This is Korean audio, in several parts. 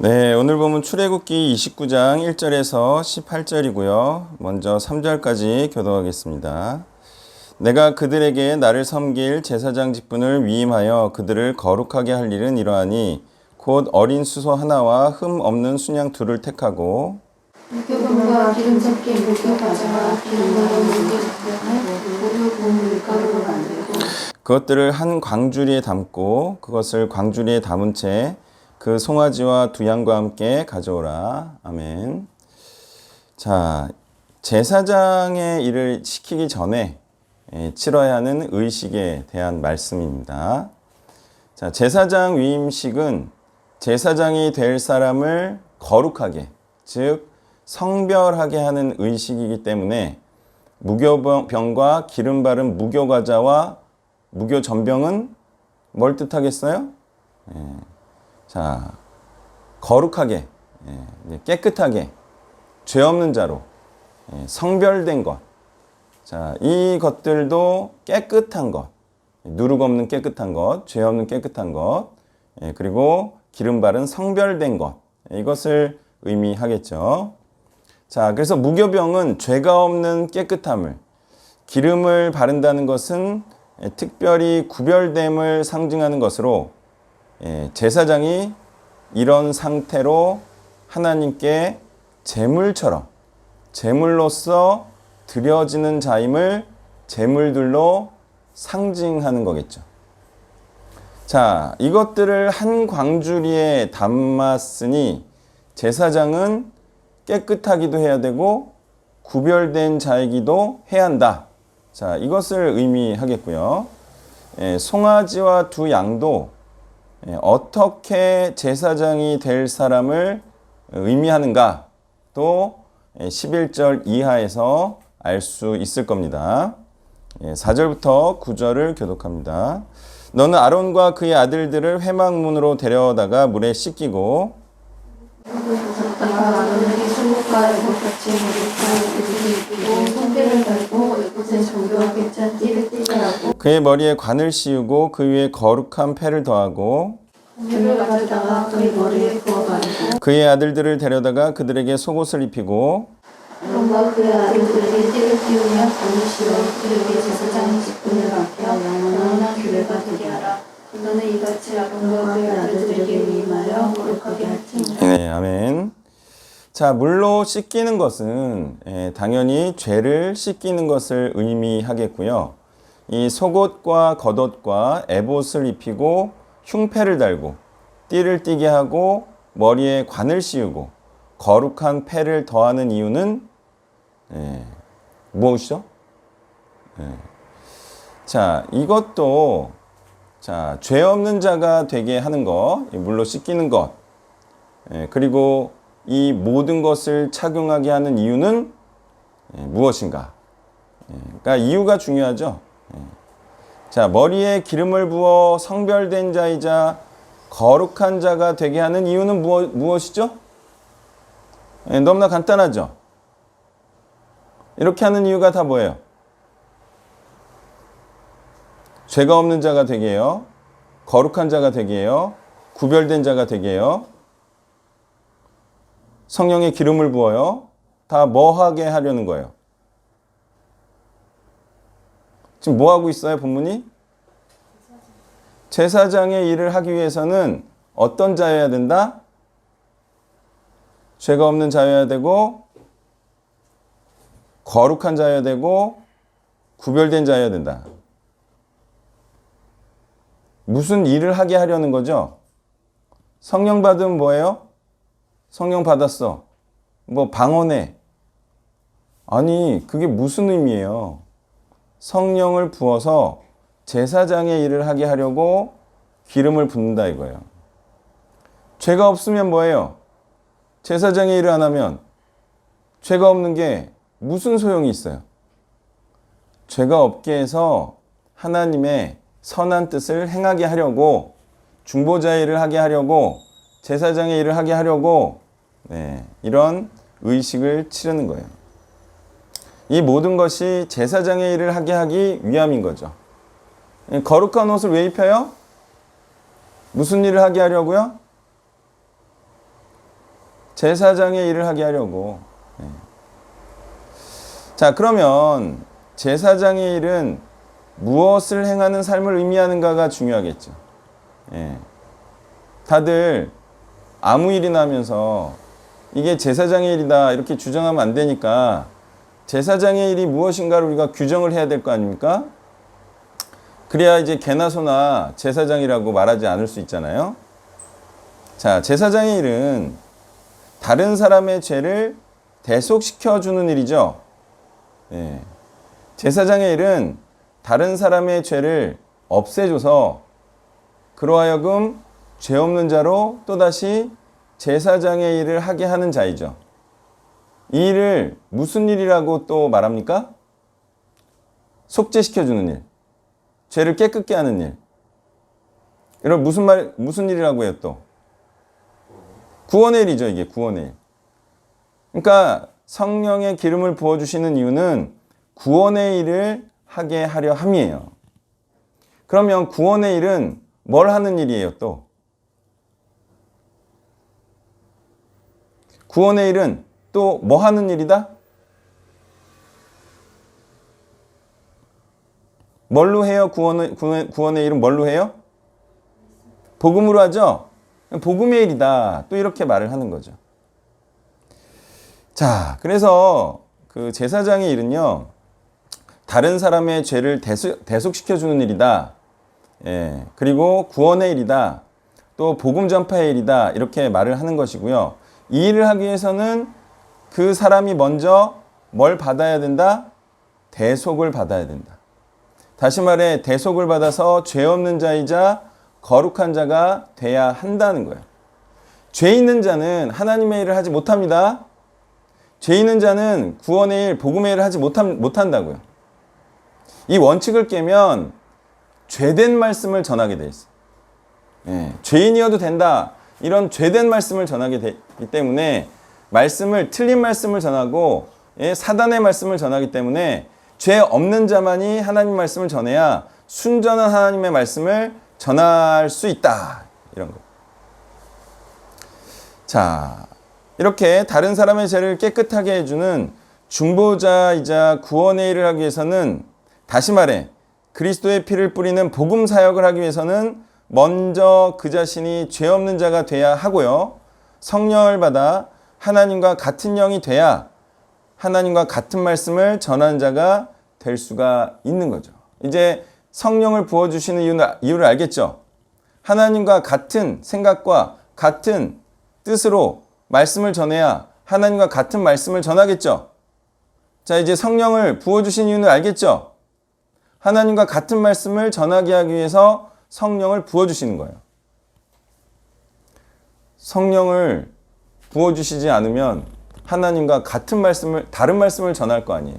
네, 오늘 보면 출애굽기 29장 1절에서 18절이고요. 먼저 3절까지 교독하겠습니다. 내가 그들에게 나를 섬길 제사장 직분을 위임하여 그들을 거룩하게 할 일은 이러하니 곧 어린 수소 하나와 흠 없는 순양 둘을 택하고 무교병과 기름 섞인 무교 과자와 기름 바른 무교 젓갈을 무교 고운 밀가루로 만들고 그것들을 한 광주리에 담고 그것을 광주리에 담은 채 그 송아지와 두 양과 함께 가져오라. 아멘. 자, 제사장의 일을 시키기 전에 치러야 하는 의식에 대한 말씀입니다. 자, 제사장 위임식은 제사장이 될 사람을 거룩하게, 즉 성별하게 하는 의식이기 때문에 무교병과 기름 바른 무교과자와 무교전병은 뭘 뜻하겠어요? 자, 거룩하게, 깨끗하게, 죄 없는 자로 성별된 것. 자, 이 것들도 깨끗한 것, 누룩 없는 깨끗한 것, 죄 없는 깨끗한 것, 그리고 기름 바른 성별된 것, 이것을 의미하겠죠. 자, 그래서 무교병은 죄가 없는 깨끗함을, 기름을 바른다는 것은 특별히 구별됨을 상징하는 것으로 제사장이 이런 상태로 하나님께 제물처럼, 제물로서 드려지는 자임을 제물들로 상징하는 거겠죠. 자, 이것들을 한 광주리에 담았으니 제사장은 깨끗하기도 해야 되고 구별된 자이기도 해야 한다. 자, 이것을 의미하겠고요. 송아지와 두 양도 어떻게 제사장이 될 사람을 의미하는가 또 11절 이하에서 알 수 있을 겁니다. 4절부터 9절을 교독합니다. 너는 아론과 그의 아들들을 회막문으로 데려다가 물에 씻기고 아론에게 수목과 에봇같이 머리카락을 입히고 손대를 달고 에봇에 정교하게 짠 띠를 띠게 하고 그의 머리에 관을 씌우고 그 위에 거룩한 패를 더하고 물을 가져다가 그의 머리에 부어 바르고 그의 아들들을 데려다가 그들에게 속옷을 입히고 아론과 그의 아들들에게 띠를 띄우며 관을 씌워 그들에게 제사장의 직분을 맡겨 영원한 규례가 되게 하라. 너는 이같이 아론과 그의 아들들에게 위임하여 거룩하게 할지니라. 네, 아멘. 자, 물로 씻기는 것은 당연히 죄를 씻기는 것을 의미하겠고요. 이 속옷과 겉옷과 에봇을 입히고 흉패를 달고 띠를 띠게 하고 머리에 관을 씌우고 거룩한 패를 더하는 이유는 무엇이죠? 자, 이것도 자, 죄 없는 자가 되게 하는 것, 물로 씻기는 것, 그리고 이 모든 것을 착용하게 하는 이유는 무엇인가? 그러니까 이유가 중요하죠. 자, 머리에 기름을 부어 성별된 자이자 거룩한 자가 되게 하는 이유는 무엇이죠? 너무나 간단하죠. 이렇게 하는 이유가 다 뭐예요? 죄가 없는 자가 되게 해요. 거룩한 자가 되게 해요. 구별된 자가 되게 해요. 성령의 기름을 부어요. 다 뭐 하게 하려는 거예요? 지금 뭐 하고 있어요, 본문이? 제사장의 일을 하기 위해서는 어떤 자여야 된다? 죄가 없는 자여야 되고 거룩한 자여야 되고 구별된 자여야 된다. 무슨 일을 하게 하려는 거죠? 성령 받으면 뭐예요? 성령 받았어. 뭐 방언해. 아니, 그게 무슨 의미예요? 성령을 부어서 제사장의 일을 하게 하려고 기름을 붓는다 이거예요. 죄가 없으면 뭐예요? 제사장의 일을 안 하면 죄가 없는 게 무슨 소용이 있어요? 죄가 없게 해서 하나님의 선한 뜻을 행하게 하려고 중보자의 일을 하게 하려고 제사장의 일을 하게 하려고 이런 의식을 치르는 거예요. 이 모든 것이 제사장의 일을 하게 하기 위함인 거죠. 거룩한 옷을 왜 입혀요? 무슨 일을 하게 하려고요? 제사장의 일을 하게 하려고. 예. 자, 그러면 제사장의 일은 무엇을 행하는 삶을 의미하는가가 중요하겠죠. 예. 다들 아무 일이나 하면서 이게 제사장의 일이다 이렇게 주장하면 안 되니까 제사장의 일이 무엇인가를 우리가 규정을 해야 될 거 아닙니까? 그래야 이제 개나 소나 제사장이라고 말하지 않을 수 있잖아요. 자, 제사장의 일은 다른 사람의 죄를 대속시켜주는 일이죠. 예. 제사장의 일은 다른 사람의 죄를 없애줘서 그로하여금 죄 없는 자로 또다시 제사장의 일을 하게 하는 자이죠. 이 일을 무슨 일이라고 또 말합니까? 속죄시켜주는 일. 죄를 깨끗게 하는 일. 이런 무슨 일이라고 해요 또? 구원의 일이죠, 이게 구원의 일. 그러니까 성령의 기름을 부어주시는 이유는 구원의 일을 하게 하려 함이에요. 그러면 구원의 일은 뭘 하는 일이에요 또? 구원의 일은 또 뭐 하는 일이다? 뭘로 해요? 구원의 일은 뭘로 해요? 복음으로 하죠? 복음의 일이다. 또 이렇게 말을 하는 거죠. 자, 그래서 그 제사장의 일은요, 다른 사람의 죄를 대속시켜주는 일이다. 예, 그리고 구원의 일이다. 또 복음 전파의 일이다. 이렇게 말을 하는 것이고요. 이 일을 하기 위해서는 그 사람이 먼저 뭘 받아야 된다? 대속을 받아야 된다. 다시 말해 대속을 받아서 죄 없는 자이자 거룩한 자가 돼야 한다는 거예요. 죄 있는 자는 하나님의 일을 하지 못합니다. 죄 있는 자는 구원의 일, 복음의 일을 하지 못한다고요. 이 원칙을 깨면 죄된 말씀을 전하게 돼 있어요. 예, 죄인이어도 된다. 이런 죄된 말씀을 전하게 되기 때문에 틀린 말씀을 전하고 사단의 말씀을 전하기 때문에 죄 없는 자만이 하나님 말씀을 전해야 순전한 하나님의 말씀을 전할 수 있다. 이런 거. 자, 이렇게 다른 사람의 죄를 깨끗하게 해주는 중보자이자 구원의 일을 하기 위해서는 다시 말해 그리스도의 피를 뿌리는 복음 사역을 하기 위해서는 먼저 그 자신이 죄 없는 자가 돼야 하고요. 성령을 받아 하나님과 같은 영이 돼야 하나님과 같은 말씀을 전하는 자가 될 수가 있는 거죠. 이제 성령을 부어주시는 이유를 알겠죠? 하나님과 같은 생각과 같은 뜻으로 말씀을 전해야 하나님과 같은 말씀을 전하겠죠? 자, 이제 성령을 부어주신 이유는 알겠죠? 하나님과 같은 말씀을 전하게 하기 위해서 성령을 부어주시는 거예요. 성령을 부어주시지 않으면 하나님과 같은 다른 말씀을 전할 거 아니에요.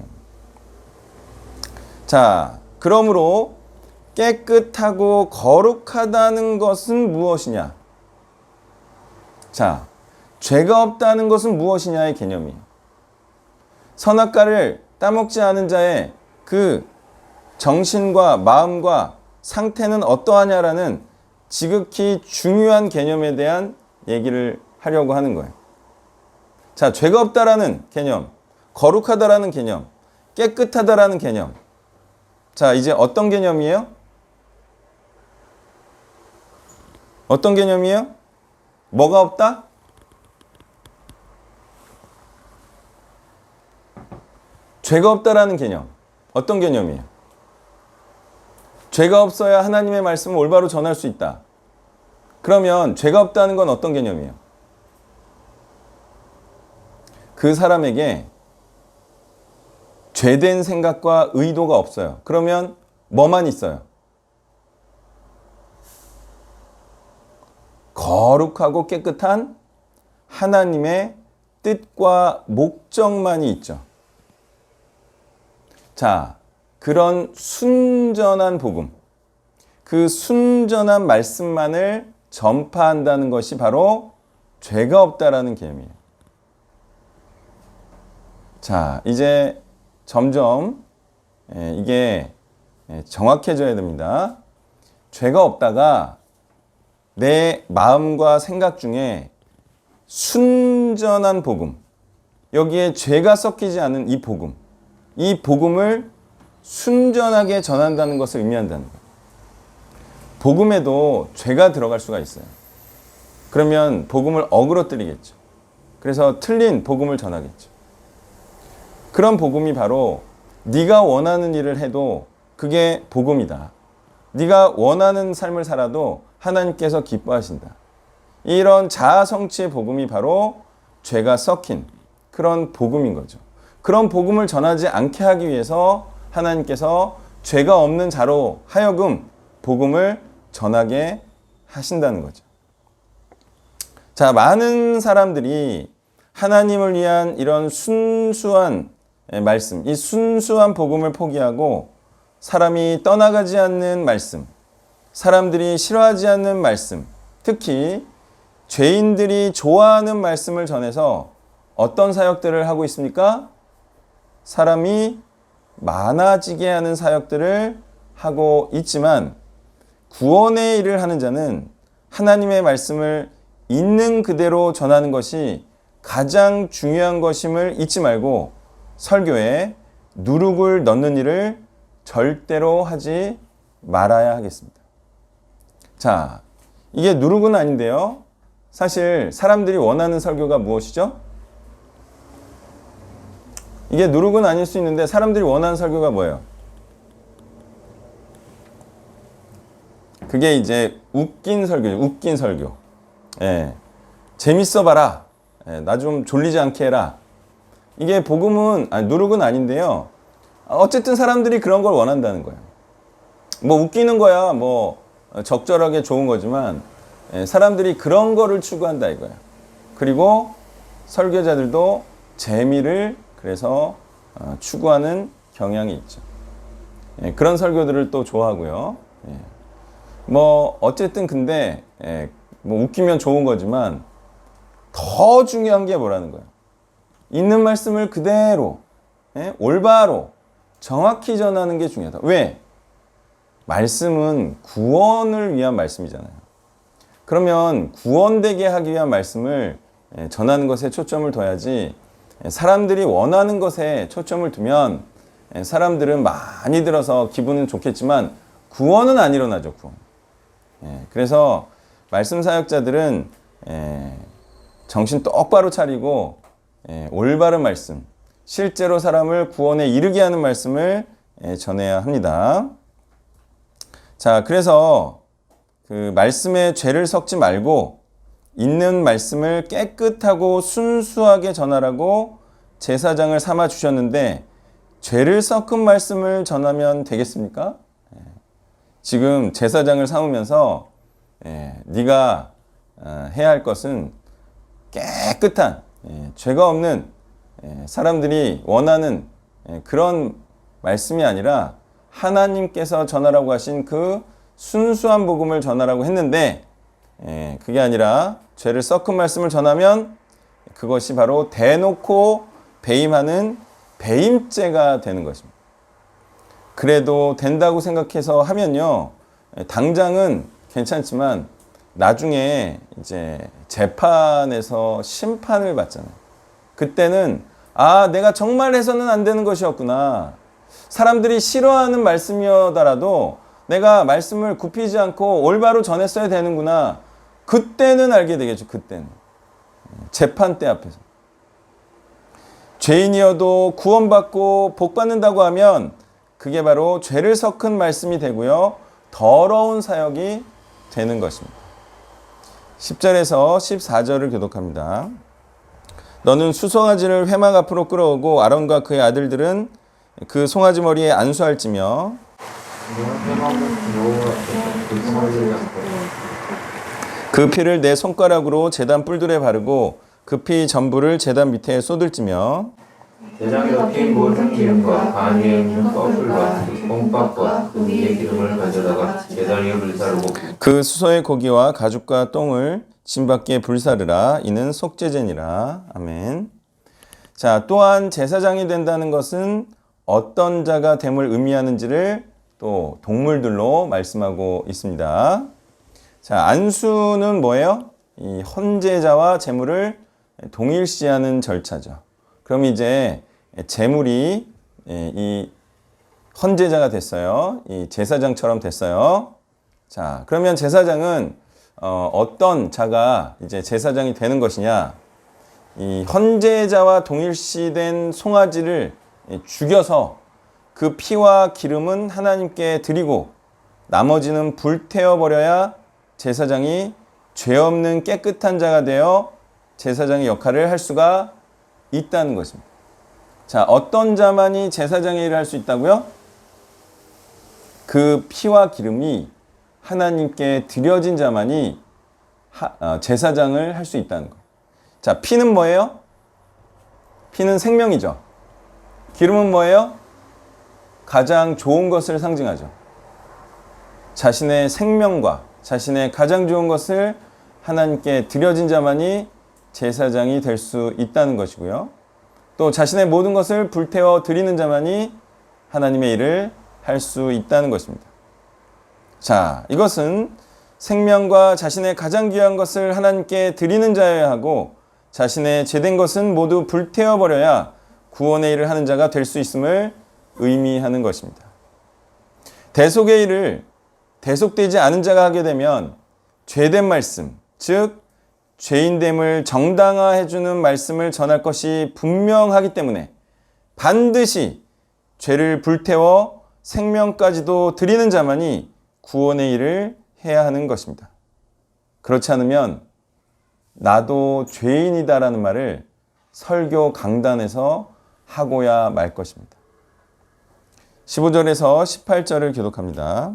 자, 그러므로 깨끗하고 거룩하다는 것은 무엇이냐? 자, 죄가 없다는 것은 무엇이냐의 개념이에요. 선악과를 따먹지 않은 자의 그 정신과 마음과 상태는 어떠하냐라는 지극히 중요한 개념에 대한 얘기를 하려고 하는 거예요. 자, 죄가 없다라는 개념, 거룩하다라는 개념, 깨끗하다라는 개념. 자, 이제 어떤 개념이에요? 어떤 개념이에요? 뭐가 없다? 죄가 없다라는 개념. 어떤 개념이에요? 죄가 없어야 하나님의 말씀을 올바로 전할 수 있다. 그러면 죄가 없다는 건 어떤 개념이에요? 그 사람에게 죄된 생각과 의도가 없어요. 그러면 뭐만 있어요? 거룩하고 깨끗한 하나님의 뜻과 목적만이 있죠. 자, 그런 순전한 복음, 그 순전한 말씀만을 전파한다는 것이 바로 죄가 없다라는 개념이에요. 자, 이제 점점 이게 정확해져야 됩니다. 죄가 없다가 내 마음과 생각 중에 순전한 복음, 여기에 죄가 섞이지 않은 이 복음을 순전하게 전한다는 것을 의미한다는 거예요. 복음에도 죄가 들어갈 수가 있어요. 그러면 복음을 어그러뜨리겠죠. 그래서 틀린 복음을 전하겠죠. 그런 복음이 바로 네가 원하는 일을 해도 그게 복음이다. 네가 원하는 삶을 살아도 하나님께서 기뻐하신다. 이런 자아 성취의 복음이 바로 죄가 섞인 그런 복음인 거죠. 그런 복음을 전하지 않게 하기 위해서 하나님께서 죄가 없는 자로 하여금 복음을 전하게 하신다는 거죠. 자, 많은 사람들이 하나님을 위한 이런 순수한 말씀, 이 순수한 복음을 포기하고 사람이 떠나가지 않는 말씀, 사람들이 싫어하지 않는 말씀, 특히 죄인들이 좋아하는 말씀을 전해서 어떤 사역들을 하고 있습니까? 사람이 많아지게 하는 사역들을 하고 있지만 구원의 일을 하는 자는 하나님의 말씀을 있는 그대로 전하는 것이 가장 중요한 것임을 잊지 말고 설교에 누룩을 넣는 일을 절대로 하지 말아야 하겠습니다. 자, 이게 누룩은 아닌데요. 사실 사람들이 원하는 설교가 무엇이죠? 이게 누룩은 아닐 수 있는데 사람들이 원하는 설교가 뭐예요? 그게 이제 웃긴 설교죠. 웃긴 설교. 예. 재밌어 봐라. 예. 나 좀 졸리지 않게 해라. 이게 복음은, 누룩은 아닌데요. 어쨌든 사람들이 그런 걸 원한다는 거예요. 뭐 웃기는 거야 뭐 적절하게 좋은 거지만 사람들이 그런 거를 추구한다 이거야. 그리고 설교자들도 재미를 그래서 추구하는 경향이 있죠. 그런 설교들을 또 좋아하고요. 뭐 어쨌든 근데 뭐 웃기면 좋은 거지만 더 중요한 게 뭐라는 거예요. 있는 말씀을 그대로 올바로 정확히 전하는 게 중요하다. 왜? 말씀은 구원을 위한 말씀이잖아요. 그러면 구원되게 하기 위한 말씀을 전하는 것에 초점을 둬야지 사람들이 원하는 것에 초점을 두면 사람들은 많이 들어서 기분은 좋겠지만 구원은 안 일어나죠. 구원. 그래서 말씀 사역자들은 정신 똑바로 차리고 올바른 말씀, 실제로 사람을 구원에 이르게 하는 말씀을 전해야 합니다. 자, 그래서 그 말씀에 죄를 섞지 말고 있는 말씀을 깨끗하고 순수하게 전하라고 제사장을 삼아 주셨는데 죄를 섞은 말씀을 전하면 되겠습니까? 지금 제사장을 삼으면서 네가 해야 할 것은 깨끗한 죄가 없는 사람들이 원하는 그런 말씀이 아니라 하나님께서 전하라고 하신 그 순수한 복음을 전하라고 했는데 그게 아니라 죄를 섞은 말씀을 전하면 그것이 바로 대놓고 배임하는 배임죄가 되는 것입니다. 그래도 된다고 생각해서 하면요, 당장은 괜찮지만 나중에 이제 재판에서 심판을 받잖아요. 그때는 내가 정말 해서는 안 되는 것이었구나. 사람들이 싫어하는 말씀이더라도 내가 말씀을 굽히지 않고 올바로 전했어야 되는구나. 그때는 알게 되겠죠. 그때는. 재판 때 앞에서. 죄인이어도 구원받고 복받는다고 하면 그게 바로 죄를 섞은 말씀이 되고요. 더러운 사역이 되는 것입니다. 10절에서 14절을 교독합니다. 너는 수송아지를 회막 앞으로 끌어오고 아론과 그의 아들들은 그 송아지 머리에 안수할지며 그 피를 내 손가락으로 제단 뿔들에 바르고 그 피 전부를 제단 밑에 쏟을지며 대장에 덮인 모든 기름과 간 위에 있는 껍질과 그 뽕밥과 그 위에 기름을 가져다가 제단 위에 불사르고 그 수소의 고기와 가죽과 똥을 진 밖에 불사르라. 이는 속죄제니라. 아멘. 자, 또한 제사장이 된다는 것은 어떤 자가 됨을 의미하는지를 또 동물들로 말씀하고 있습니다. 자, 안수는 뭐예요? 이 헌제자와 제물을 동일시하는 절차죠. 그럼 이제 제물이 이 헌제자가 됐어요. 이 제사장처럼 됐어요. 자, 그러면 제사장은 어떤 자가 이제 제사장이 되는 것이냐? 이 헌제자와 동일시된 송아지를 죽여서 그 피와 기름은 하나님께 드리고 나머지는 불태워 버려야 제사장이 죄 없는 깨끗한 자가 되어 제사장의 역할을 할 수가 있다는 것입니다. 자, 어떤 자만이 제사장의 일을 할 수 있다고요? 그 피와 기름이 하나님께 드려진 자만이 제사장을 할 수 있다는 거예요. 자, 피는 뭐예요? 피는 생명이죠. 기름은 뭐예요? 가장 좋은 것을 상징하죠. 자신의 생명과 자신의 가장 좋은 것을 하나님께 드려진 자만이 제사장이 될 수 있다는 것이고요. 또 자신의 모든 것을 불태워 드리는 자만이 하나님의 일을 할 수 있다는 것입니다. 자, 이것은 생명과 자신의 가장 귀한 것을 하나님께 드리는 자여야 하고 자신의 죄된 것은 모두 불태워 버려야 구원의 일을 하는 자가 될 수 있음을 의미하는 것입니다. 대속의 일을 대속되지 않은 자가 하게 되면 죄된 말씀, 즉 죄인됨을 정당화해주는 말씀을 전할 것이 분명하기 때문에 반드시 죄를 불태워 생명까지도 드리는 자만이 구원의 일을 해야 하는 것입니다. 그렇지 않으면 나도 죄인이다라는 말을 설교 강단에서 하고야 말 것입니다. 15절에서 18절을 교독합니다.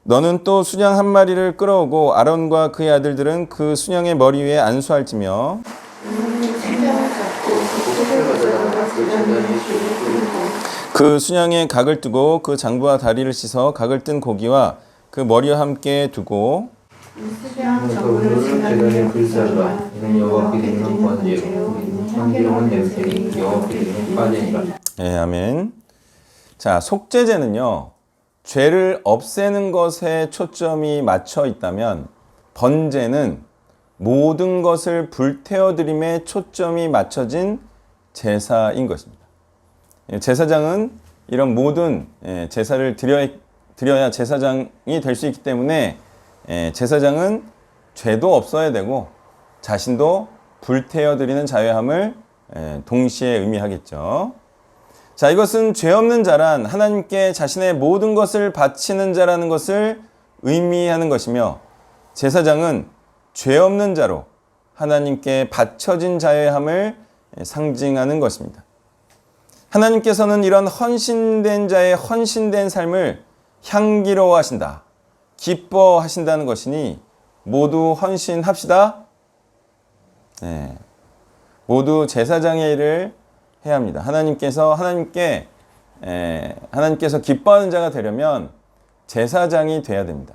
너는 또 순양 한 마리를 끌어오고 아론과 그의 아들들은 그 순양의 머리 위에 안수할지며 그 순양의 각을 뜨고 그 장부와 다리를 씻어 각을 뜬 고기와 그 머리와 함께 두고 그물을 제단에 불사르라. 이는 여호와께 드리는 번제요 향기로운 냄새니 여호와께 드리는 화제니라. 예, 아멘. 자, 속죄제는요, 죄를 없애는 것에 초점이 맞춰 있다면 번제는 모든 것을 불태워드림에 초점이 맞춰진 제사인 것입니다. 제사장은 이런 모든 제사를 드려야 제사장이 될 수 있기 때문에 제사장은 죄도 없어야 되고 자신도 불태워드리는 자유함을 동시에 의미하겠죠. 자, 이것은 죄 없는 자란 하나님께 자신의 모든 것을 바치는 자라는 것을 의미하는 것이며 제사장은 죄 없는 자로 하나님께 바쳐진 자유함을 상징하는 것입니다. 하나님께서는 이런 헌신된 자의 헌신된 삶을 향기로워하신다, 기뻐하신다는 것이니 모두 헌신합시다. 네. 모두 제사장의 일을 해야 합니다. 하나님께서 기뻐하는 자가 되려면 제사장이 돼야 됩니다.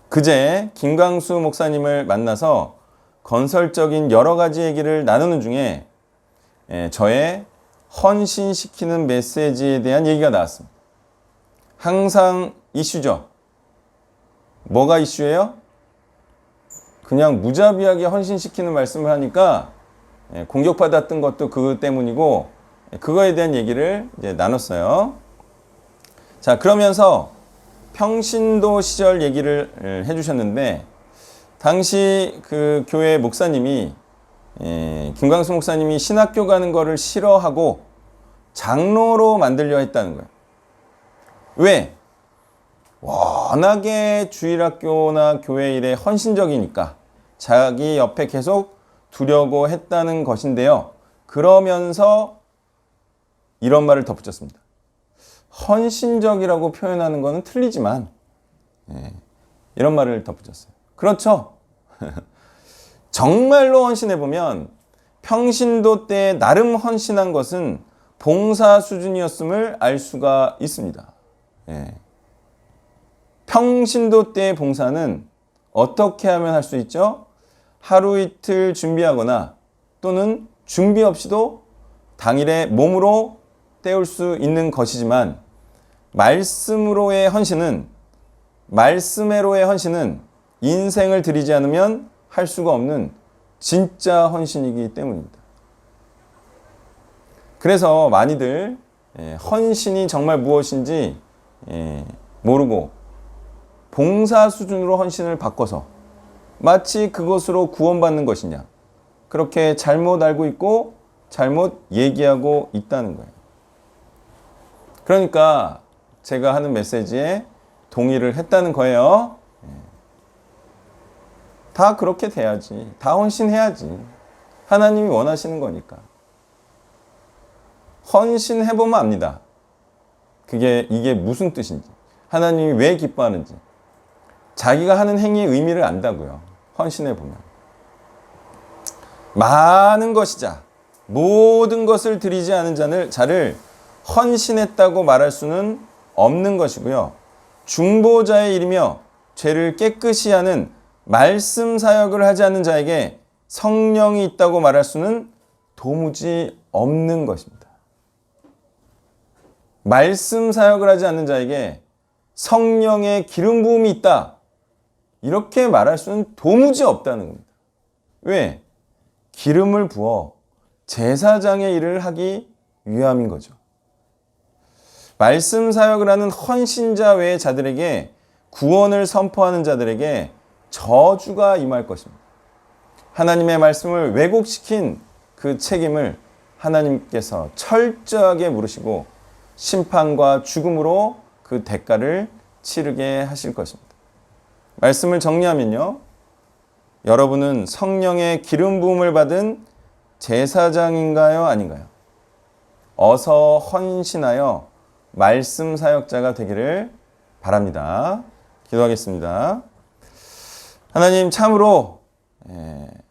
그제 김광수 목사님을 만나서 건설적인 여러 가지 얘기를 나누는 중에 저의 헌신시키는 메시지에 대한 얘기가 나왔습니다. 항상 이슈죠. 뭐가 이슈예요? 그냥 무자비하게 헌신시키는 말씀을 하니까 공격받았던 것도 그것 때문이고 그거에 대한 얘기를 이제 나눴어요. 자, 그러면서 평신도 시절 얘기를 해주셨는데 당시 그 교회 목사님이 김광수 목사님이 신학교 가는 거를 싫어하고 장로로 만들려 했다는 거예요. 왜? 워낙에 주일학교나 교회 일에 헌신적이니까 자기 옆에 계속 두려고 했다는 것인데요. 그러면서 이런 말을 덧붙였습니다. 헌신적이라고 표현하는 것은 틀리지만 이런 말을 덧붙였어요. 그렇죠. 정말로 헌신해보면 평신도 때 나름 헌신한 것은 봉사 수준이었음을 알 수가 있습니다. 평신도 때의 봉사는 어떻게 하면 할 수 있죠? 하루 이틀 준비하거나 또는 준비 없이도 당일에 몸으로 때울 수 있는 것이지만 말씀으로의 헌신은 인생을 드리지 않으면 할 수가 없는 진짜 헌신이기 때문입니다. 그래서 많이들 헌신이 정말 무엇인지 모르고 봉사 수준으로 헌신을 바꿔서 마치 그것으로 구원받는 것이냐, 그렇게 잘못 알고 있고 잘못 얘기하고 있다는 거예요. 그러니까 제가 하는 메시지에 동의를 했다는 거예요. 다 그렇게 돼야지. 다 헌신해야지. 하나님이 원하시는 거니까. 헌신해보면 압니다. 이게 무슨 뜻인지. 하나님이 왜 기뻐하는지. 자기가 하는 행위의 의미를 안다고요. 헌신해보면. 많은 것이자 모든 것을 드리지 않은 자를 헌신했다고 말할 수는 없는 것이고요. 중보자의 일이며 죄를 깨끗이 하는 말씀 사역을 하지 않는 자에게 성령이 있다고 말할 수는 도무지 없는 것입니다. 말씀 사역을 하지 않는 자에게 성령의 기름 부음이 있다, 이렇게 말할 수는 도무지 없다는 겁니다. 왜? 기름을 부어 제사장의 일을 하기 위함인 거죠. 말씀 사역을 하는 헌신자 외의 자들에게, 구원을 선포하는 자들에게 저주가 임할 것입니다. 하나님의 말씀을 왜곡시킨 그 책임을 하나님께서 철저하게 물으시고 심판과 죽음으로 그 대가를 치르게 하실 것입니다. 말씀을 정리하면요, 여러분은 성령의 기름 부음을 받은 제사장인가요, 아닌가요? 어서 헌신하여 말씀 사역자가 되기를 바랍니다. 기도하겠습니다. 하나님, 참으로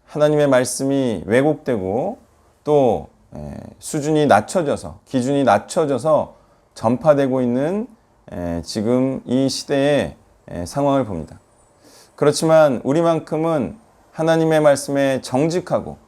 하나님의 말씀이 왜곡되고 또 수준이 낮춰져서, 기준이 낮춰져서 전파되고 있는 지금 이 시대의 상황을 봅니다. 그렇지만 우리만큼은 하나님의 말씀에 정직하고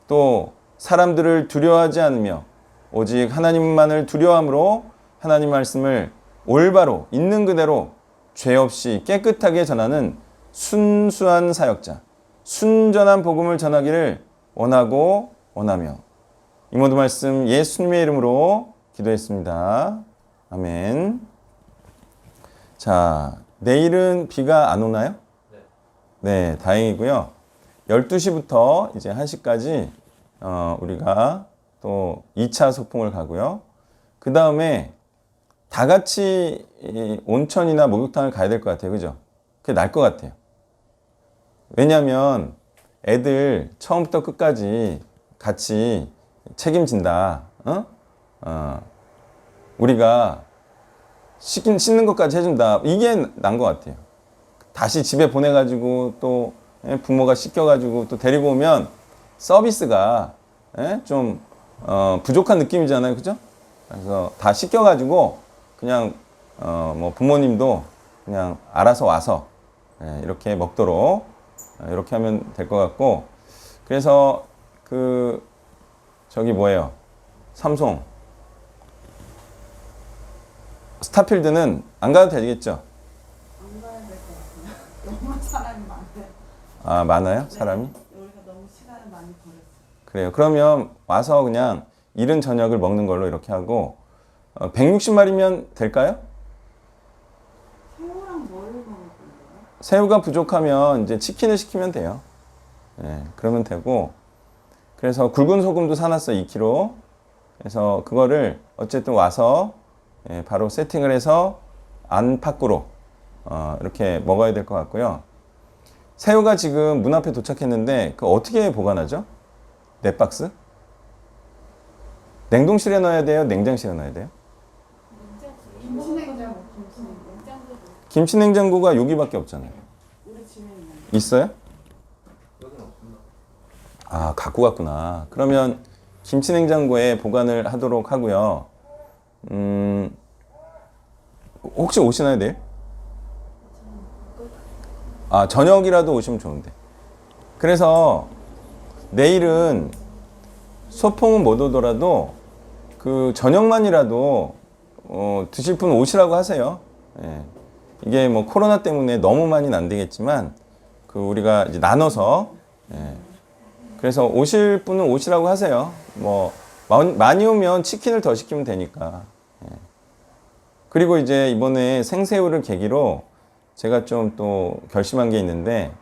또 사람들을 두려워하지 않으며 오직 하나님만을 두려워함으로 하나님 말씀을 올바로 있는 그대로 죄 없이 깨끗하게 전하는 순수한 사역자, 순전한 복음을 전하기를 원하고 원하며 이 모든 말씀 예수님의 이름으로 기도했습니다. 아멘. 자, 내일은 비가 안 오나요? 네, 다행이고요. 12시부터 이제 1시까지 우리가 또 2차 소풍을 가고요. 그 다음에 다 같이 온천이나 목욕탕을 가야 될 것 같아요. 그죠? 그게 나을 것 같아요. 왜냐하면 애들 처음부터 끝까지 같이 책임진다. 우리가 씻는 것까지 해준다. 이게 난 것 같아요. 다시 집에 보내가지고 또 부모가 씻겨가지고 또 데리고 오면 서비스가 좀 부족한 느낌이잖아요. 그죠? 그래서 다 씻겨가지고 그냥 뭐 부모님도 그냥 알아서 와서 이렇게 먹도록 이렇게 하면 될 것 같고, 그래서 저기 뭐예요? 삼성 스타필드는 안 가도 되겠죠? 안 가야 될 것 같아요. 너무 사람이 많아요. 아, 많아요? 사람이? 우리가 너무 시간을 많이 버렸어요. 그래요. 그러면 와서 그냥 이른 저녁을 먹는 걸로 이렇게 하고 160마리면 될까요? 새우랑 뭘 먹을 건데요? 새우가 부족하면 이제 치킨을 시키면 돼요. 그러면 되고, 그래서 굵은 소금도 사놨어요. 2kg. 그래서 그거를 어쨌든 와서 바로 세팅을 해서 안팎으로 이렇게 먹어야 될 것 같고요. 새우가 지금 문 앞에 도착했는데 그 어떻게 보관하죠? 넷박스? 냉동실에 넣어야 돼요? 냉장실에 넣어야 돼요? 김치냉장고. 김치 냉장고가 여기밖에 없잖아요. 우리 집에 있는. 있어요? 여기는 없습니다. 아, 갖고 갔구나. 그러면 김치 냉장고에 보관을 하도록 하고요. 혹시 오시나요, 내일? 아, 저녁이라도 오시면 좋은데. 그래서 내일은 소풍은 못 오더라도 그 저녁만이라도 드실 분 오시라고 하세요. 이게 뭐 코로나 때문에 너무 많이는 안 되겠지만 그 우리가 이제 나눠서 그래서 오실 분은 오시라고 하세요. 뭐 많이 오면 치킨을 더 시키면 되니까. 그리고 이제 이번에 생새우를 계기로 제가 좀 또 결심한 게 있는데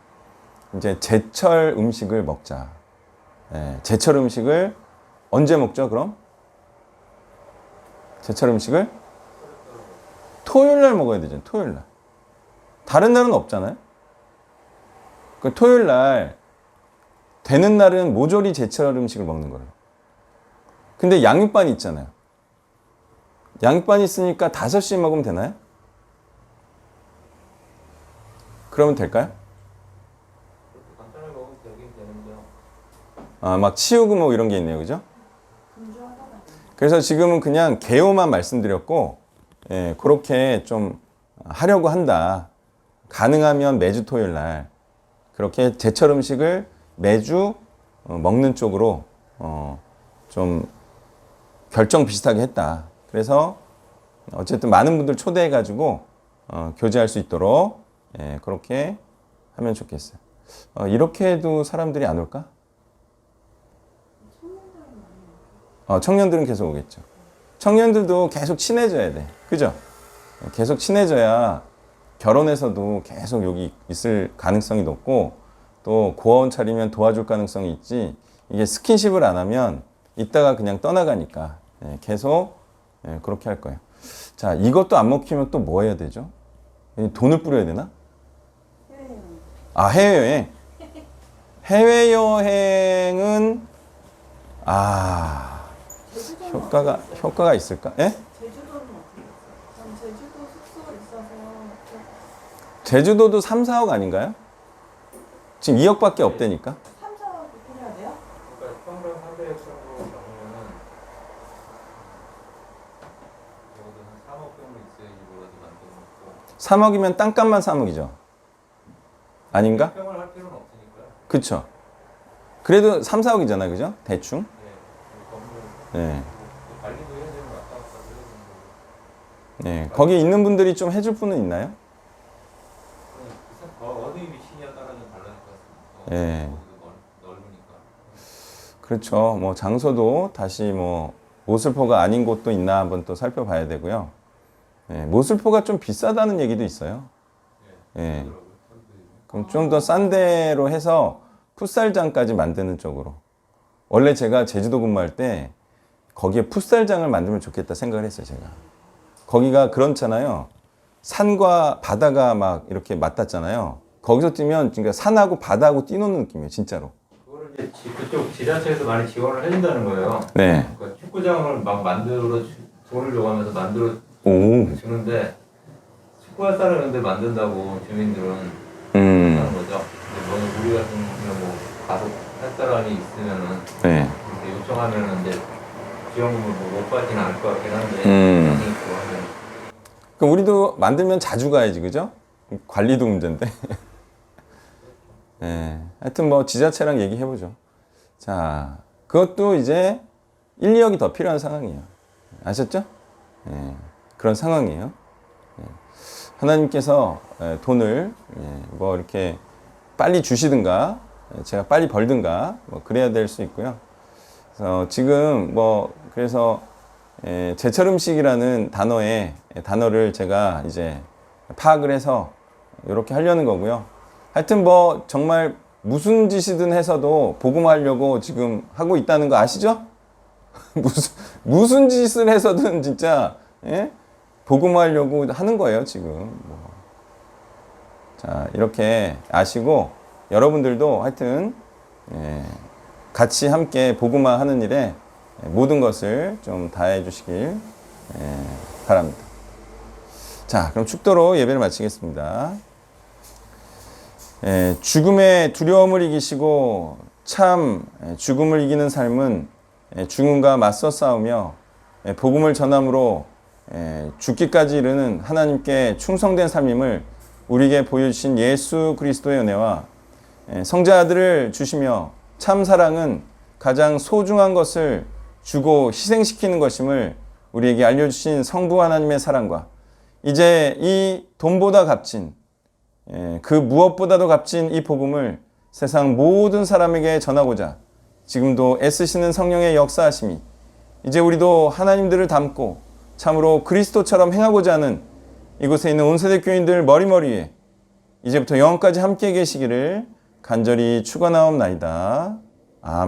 이제 제철 음식을 먹자. 제철 음식을 언제 먹죠, 그럼? 제철 음식을 토요일 날 먹어야 되죠, 토요일 날. 다른 날은 없잖아요. 그 토요일 날 되는 날은 모조리 제철 음식을 먹는 거예요. 근데 양육반이 있잖아요. 양육반이 있으니까 5시에 먹으면 되나요? 그러면 될까요? 간단하게 먹으면 되긴 되는데요. 아, 막 치우고 뭐 이런 게 있네요. 그죠? 그래서 지금은 그냥 개요만 말씀드렸고, 그렇게 좀 하려고 한다. 가능하면 매주 토요일 날 그렇게 제철 음식을 매주 먹는 쪽으로 좀 결정 비슷하게 했다. 그래서 어쨌든 많은 분들 초대해가지고 교제할 수 있도록 그렇게 하면 좋겠어요. 이렇게 해도 사람들이 안 올까? 청년들은 계속 오겠죠. 청년들도 계속 친해져야 돼. 그죠? 계속 친해져야 결혼해서도 계속 여기 있을 가능성이 높고 또 고아원 차리면 도와줄 가능성이 있지. 이게 스킨십을 안 하면 이따가 그냥 떠나가니까 계속 그렇게 할 거예요. 자, 이것도 안 먹히면 또 뭐 해야 되죠? 돈을 뿌려야 되나? 아, 해외여행. 해외여행은 효과가 있을까? 예? 제주도는 어떻게 했어요? 전 제주도 숙소가 있어서 제주도도 3, 4억 아닌가요? 지금 2억밖에 없다니까. 3, 4억이 필요해야 돼요? 그러니까 평당 300 정도 잡으면은 적어도 한 3억 정도 있어야지 뭐라도 만들어놓고 3억이면 땅값만 3억이죠. 아닌가? 평을 할 필요는 없으니까요. 그쵸. 그래도 3, 4억이잖아. 그죠? 대충. 건물 네. 관리도 해야 되는 왔다 갔다 해야 되는 네. 거기 있는 분들이 좀 해줄 분은 있나요? 어느 위치냐에 따라서 달라질 것 같습니다. 예. 넓으니까. 그렇죠. 뭐 장소도 다시 뭐 모슬포가 아닌 곳도 있나 한번 또 살펴봐야 되고요. 모슬포가 좀 비싸다는 얘기도 있어요. 예. 그럼 좀 더 싼 데로 해서 풋살장까지 만드는 쪽으로. 원래 제가 제주도 근무할 때 거기에 풋살장을 만들면 좋겠다 생각을 했어요, 제가. 거기가 그렇잖아요. 산과 바다가 막 이렇게 맞닿잖아요. 거기서 뛰면 그러니까 산하고 바다하고 뛰노는 느낌이에요, 진짜로. 그거를 이제 그쪽 지자체에서 많이 지원을 해준다는 거예요. 네. 그러니까 축구장을 막 돈을 줘가면서 만들어 오. 주는데 축구할 사람이 근데 만든다고 주민들은 하는 거죠. 근데 뭐 우리 같은 경우 뭐 가서 할 사람이 있으면은 네. 이렇게 요청하면은 이제 지원금을 뭐못 받지는 않을 것 같긴 한데 하면 그럼 우리도 만들면 자주 가야지, 그죠? 관리도 문제인데. 네. 하여튼 뭐 지자체랑 얘기해보죠. 자, 그것도 이제 1, 2억이 더 필요한 상황이에요. 아셨죠? 네. 그런 상황이에요. 네. 하나님께서 돈을 뭐 이렇게 빨리 주시든가 제가 빨리 벌든가 뭐 그래야 될 수 있고요. 그래서 지금 뭐 그래서 제철 음식이라는 단어를 제가 이제 파악을 해서 이렇게 하려는 거고요. 하여튼 뭐 정말 무슨 짓이든 해서도 복음하려고 지금 하고 있다는 거 아시죠? 무슨 짓을 해서든 진짜 복음하려고 하는 거예요, 지금. 뭐. 자, 이렇게 아시고 여러분들도 하여튼 같이 함께 복음화 하는 일에 모든 것을 좀 다해 주시길 바랍니다. 자, 그럼 축도로 예배를 마치겠습니다. 죽음의 두려움을 이기시고 참 죽음을 이기는 삶은 죽음과 맞서 싸우며 복음을 전함으로 죽기까지 이르는 하나님께 충성된 삶임을 우리에게 보여주신 예수 그리스도의 은혜와 성자 아들을 주시며 참 사랑은 가장 소중한 것을 주고 희생시키는 것임을 우리에게 알려주신 성부 하나님의 사랑과 이제 이 돈보다 값진 그 무엇보다도 값진 이 복음을 세상 모든 사람에게 전하고자 지금도 애쓰시는 성령의 역사하심이 이제 우리도 하나님들을 닮고 참으로 그리스도처럼 행하고자 하는 이곳에 있는 온 세대 교인들 머리머리에 이제부터 영원까지 함께 계시기를 간절히 축원하옵나이다.